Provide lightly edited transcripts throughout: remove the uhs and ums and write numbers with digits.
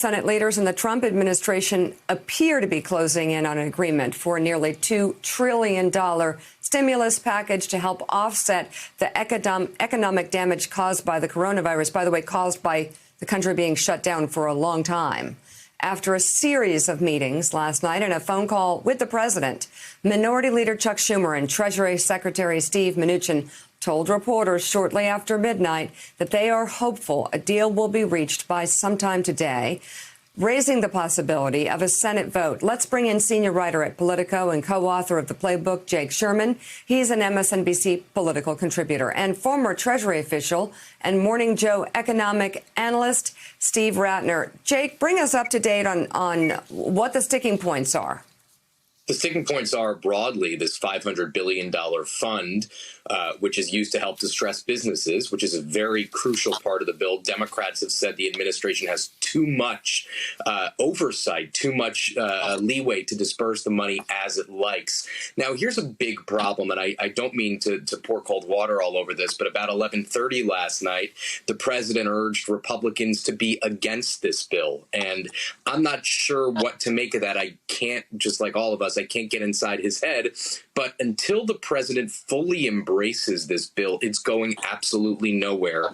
Senate leaders and the Trump administration appear to be closing in on an agreement for a nearly $2 trillion stimulus package to help offset the economic damage caused by the coronavirus, by the way, caused by the country being shut down for a long time. After a series of meetings last night and a phone call with the president, Minority Leader Chuck Schumer and Treasury Secretary Steve Mnuchin told reporters shortly after midnight that they are hopeful a deal will be reached by sometime today, raising the possibility of a Senate vote. Let's bring in senior writer at Politico and co-author of the playbook, Jake Sherman. He's an MSNBC political contributor, and former Treasury official and Morning Joe economic analyst, Steve Rattner. Jake, bring us up to date on what the sticking points are. The sticking points are broadly this $500 billion fund, which is used to help distressed businesses, which is a very crucial part of the bill. Democrats have said the administration has too much oversight, too much leeway to disperse the money as it likes. Now, here's a big problem, and I don't mean to pour cold water all over this, but about 11:30 last night, the president urged Republicans to be against this bill. And I'm not sure what to make of that. I can't, just like all of us, I can't get inside his head. But until the president fully embraces this bill, it's going absolutely nowhere,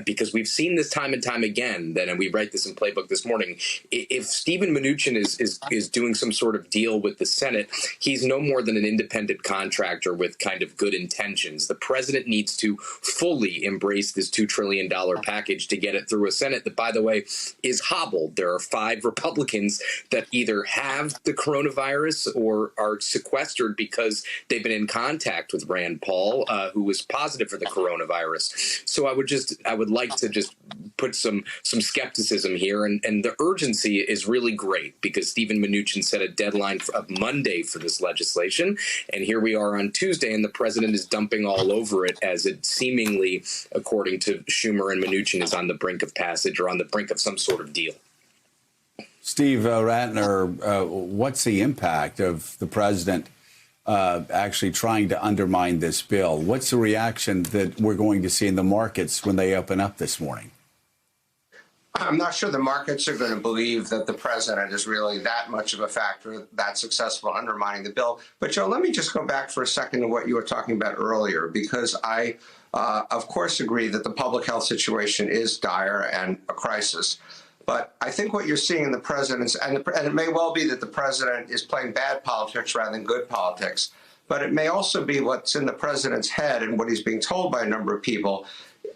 because we've seen this time and time again. And we write this in Playbook this morning. If Steven Mnuchin is doing some sort of deal with the Senate, he's no more than an independent contractor with kind of good intentions. The president needs to fully embrace this $2 trillion package to get it through a Senate that, by the way, is hobbled. There are 5 Republicans that either have the coronavirus or are sequestered because they've been in contact with Rand Paul, who was positive for the coronavirus. So I would like to just put some skepticism here, and the urgency is really great because Steven Mnuchin set a deadline of Monday for this legislation, and here we are on Tuesday, and the president is dumping all over it as it seemingly, according to Schumer and Mnuchin, is on the brink of passage or on the brink of some sort of deal. Steve Rattner, what's the impact of the president actually trying to undermine this bill? What's the reaction that we're going to see in the markets when they open up this morning? I'm not sure the markets are going to believe that the president is really that much of a factor, that successful undermining the bill. But, Joe, let me just go back for a second to what you were talking about earlier, because I, of course, agree that the public health situation is dire and a crisis. But I think what you're seeing in the president's, and it may well be that the president is playing bad politics rather than good politics, but it may also be what's in the president's head and what he's being told by a number of people.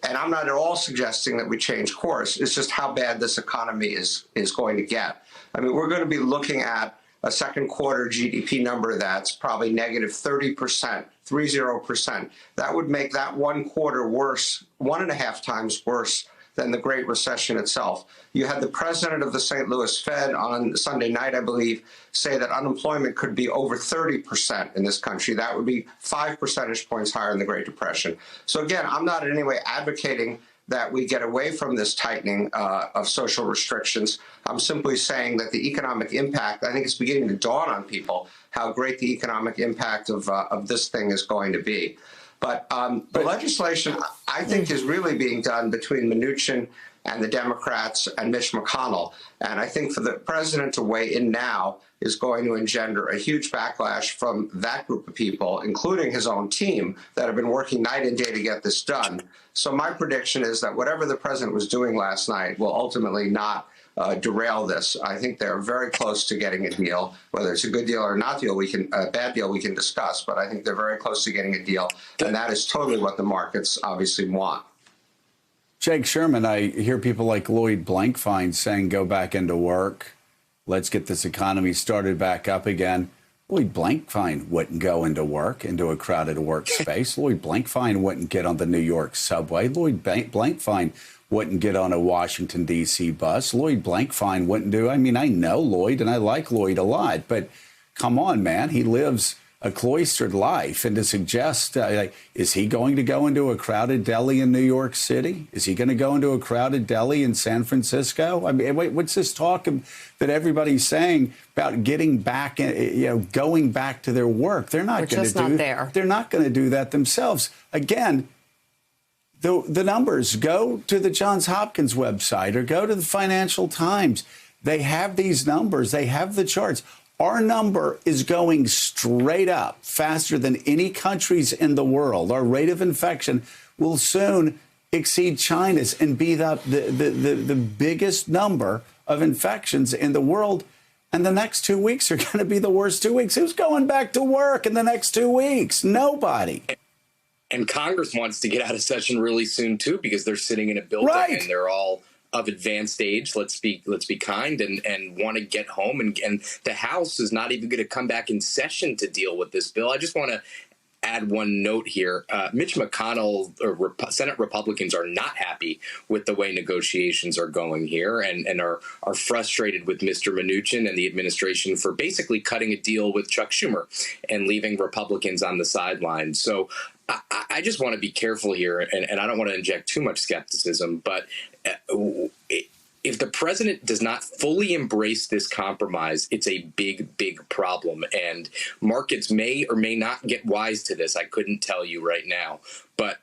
And I'm not at all suggesting that we change course. It's just how bad this economy is going to get. I mean, we're going to be looking at a second quarter GDP number that's probably negative 30%, 30%. That would make that one quarter worse, 1.5 times worse than the Great Recession itself. You had the president of the St. Louis Fed on Sunday night, I believe, say that unemployment could be over 30% in this country. That would be 5 percentage points higher than the Great Depression. So again, I'm not in any way advocating that we get away from this tightening of social restrictions. I'm simply saying that the economic impact, I think it's beginning to dawn on people how great the economic impact of this thing is going to be. But the legislation, I think, is really being done between Mnuchin and the Democrats and Mitch McConnell. And I think for the president to weigh in now is going to engender a huge backlash from that group of people, including his own team, that have been working night and day to get this done. So my prediction is that whatever the president was doing last night will ultimately not derail this. I think they're very close to getting a deal. Whether it's a good deal or not deal, a bad deal, we can discuss. But I think they're very close to getting a deal, and that is totally what the markets obviously want. Jake Sherman, I hear people like Lloyd Blankfein saying, "Go back into work. Let's get this economy started back up again." Lloyd Blankfein wouldn't go into work, into a crowded workspace. Lloyd Blankfein wouldn't get on the New York subway. Lloyd Blankfein wouldn't get on a Washington, D.C. bus. Lloyd Blankfein wouldn't do. I mean, I know Lloyd, and I like Lloyd a lot, but come on, man. He lives a cloistered life. And to suggest, is he going to go into a crowded deli in New York City? Is he going to go into a crowded deli in San Francisco? I mean, what's this talk that everybody's saying about getting back, going back to their work? They're not going to do. They're not going to do that themselves. Again, the numbers. Go to the Johns Hopkins website or go to the Financial Times. They have these numbers. They have the charts. Our number is going straight up faster than any countries in the world. Our rate of infection will soon exceed China's and be the biggest number of infections in the world. And the next 2 weeks are going to be the worst 2 weeks. Who's going back to work in the next 2 weeks? Nobody. And Congress wants to get out of session really soon, too, because they're sitting in a building Right. and they're all of advanced age. Let's be kind and want to get home. And the House is not even going to come back in session to deal with this bill. I just want to add one note here. Mitch McConnell or Senate Republicans are not happy with the way negotiations are going here and are frustrated with Mr. Mnuchin and the administration for basically cutting a deal with Chuck Schumer and leaving Republicans on the sidelines. So I just want to be careful here, and I don't want to inject too much skepticism, but if the president does not fully embrace this compromise, it's a big, big problem. And markets may or may not get wise to this. I couldn't tell you right now. But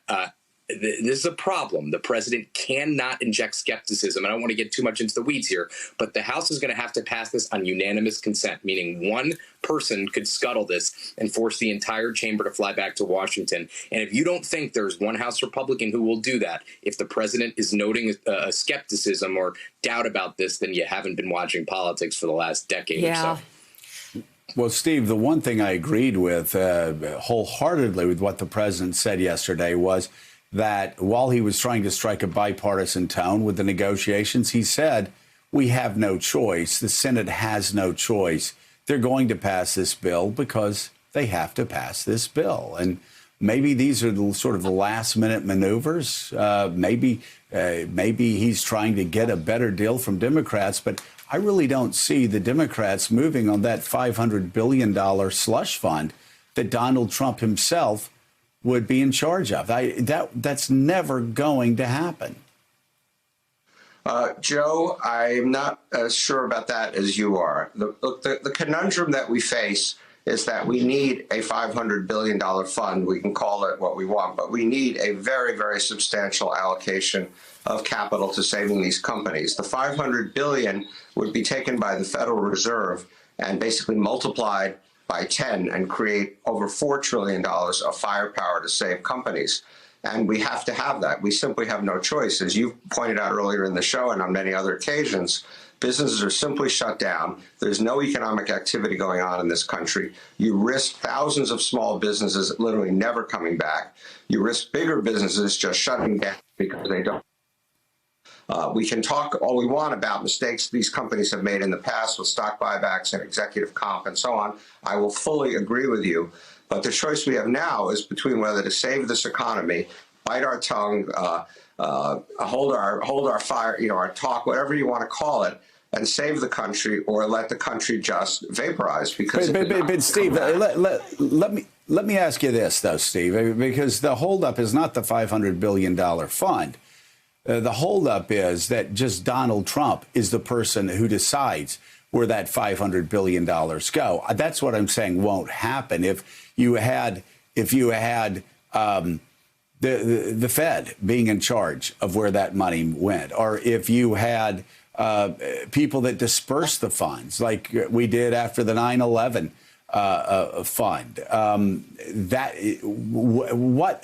this is a problem. The president cannot inject skepticism. I don't want to get too much into the weeds here, but the House is going to have to pass this on unanimous consent, meaning one person could scuttle this and force the entire chamber to fly back to Washington. And if you don't think there's one House Republican who will do that, if the president is noting a skepticism or doubt about this, then you haven't been watching politics for the last decade or so. Well, Steve, the one thing I agreed with wholeheartedly with what the president said yesterday was that while he was trying to strike a bipartisan tone with the negotiations, he said, we have no choice. The Senate has no choice. They're going to pass this bill because they have to pass this bill. And maybe these are the sort of the last minute maneuvers. Maybe he's trying to get a better deal from Democrats. But I really don't see the Democrats moving on that $500 billion slush fund that Donald Trump himself would be in charge of. That's never going to happen. Joe, I'm not as sure about that as you are. The conundrum that we face is that we need a $500 billion fund. We can call it what we want, but we need a very, very substantial allocation of capital to saving these companies. The $500 billion would be taken by the Federal Reserve and basically multiplied by 10 and create over $4 trillion of firepower to save companies. And we have to have that. We simply have no choice. As you pointed out earlier in the show and on many other occasions, businesses are simply shut down. There's no economic activity going on in this country. You risk thousands of small businesses literally never coming back. You risk bigger businesses just shutting down because they don't. We can talk all we want about mistakes these companies have made in the past with stock buybacks and executive comp and so on. I will fully agree with you. But the choice we have now is between whether to save this economy, bite our tongue, hold our fire, our talk, whatever you want to call it, and save the country, or let the country just vaporize. Because but Steve, let me ask you this though, Steve, because the holdup is not the $500 billion fund. The holdup is that just Donald Trump is the person who decides where that $500 billion go. That's what I'm saying won't happen. If you had the Fed being in charge of where that money went, or if you had people that disperse the funds like we did after the 9/11 fund,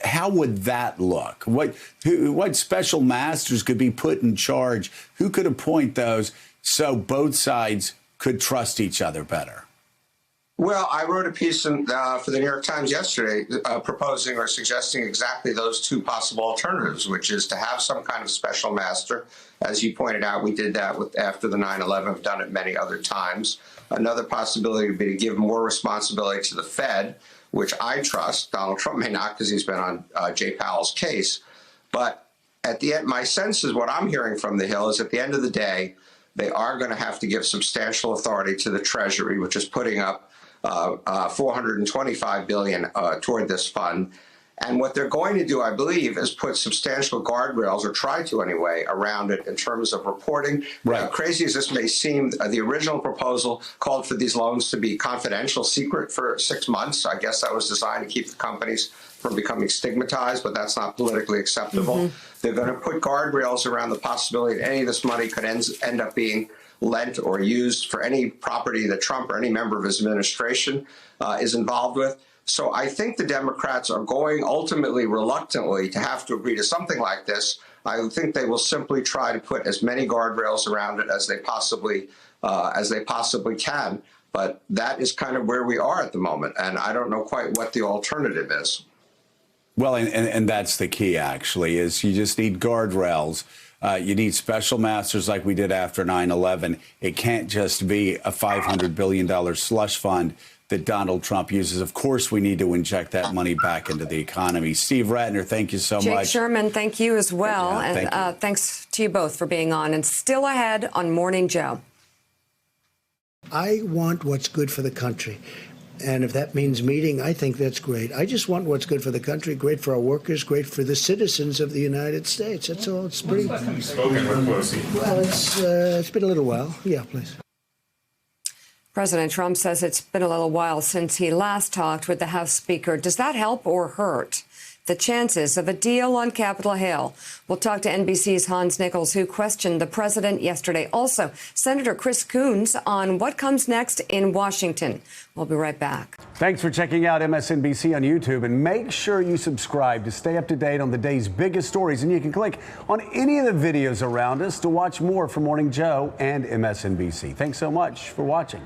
how would that look? What special masters could be put in charge? Who could appoint those so both sides could trust each other better? Well, I wrote a piece for the New York Times yesterday proposing or suggesting exactly those two possible alternatives, which is to have some kind of special master. As you pointed out, we did that after the 9/11, have done it many other times. Another possibility would be to give more responsibility to the Fed, which I trust. Donald Trump may not, because he's been on Jay Powell's case. But at the end, my sense is what I'm hearing from the Hill is at the end of the day, they are going to have to give substantial authority to the Treasury, which is putting up $425 billion toward this fund. And what they're going to do, I believe, is put substantial guardrails, or try to anyway, around it in terms of reporting. Right. Crazy as this may seem, the original proposal called for these loans to be confidential, secret for 6 months. I guess that was designed to keep the companies from becoming stigmatized, but that's not politically acceptable. They're going to put guardrails around the possibility that any of this money could end up being lent or used for any property that Trump or any member of his administration is involved with. So I think the Democrats are going ultimately, reluctantly, to have to agree to something like this. I think they will simply try to put as many guardrails around it as they possibly can. But that is kind of where we are at the moment, and I don't know quite what the alternative is. Well, and that's the key, actually, is you just need guardrails. You need special masters like we did after 9/11. It can't just be a $500 billion slush fund that Donald Trump uses. Of course, we need to inject that money back into the economy. Steve Ratner, thank you so much. Jake Sherman, thank you as well. Yeah, and thanks to you both for being on. And still ahead on Morning Joe. I want what's good for the country. And if that means meeting, I think that's great. I just want what's good for the country, great for our workers, great for the citizens of the United States. That's all. It's pretty. Last time you've spoken with Pelosi? Well, it's been a little while. Yeah, please. President Trump says it's been a little while since he last talked with the House Speaker. Does that help or hurt the chances of a deal on Capitol Hill? We'll talk to NBC's Hans Nichols, who questioned the president yesterday. Also, Senator Chris Coons on what comes next in Washington. We'll be right back. Thanks for checking out MSNBC on YouTube, and make sure you subscribe to stay up to date on the day's biggest stories. And you can click on any of the videos around us to watch more from Morning Joe and MSNBC. Thanks so much for watching.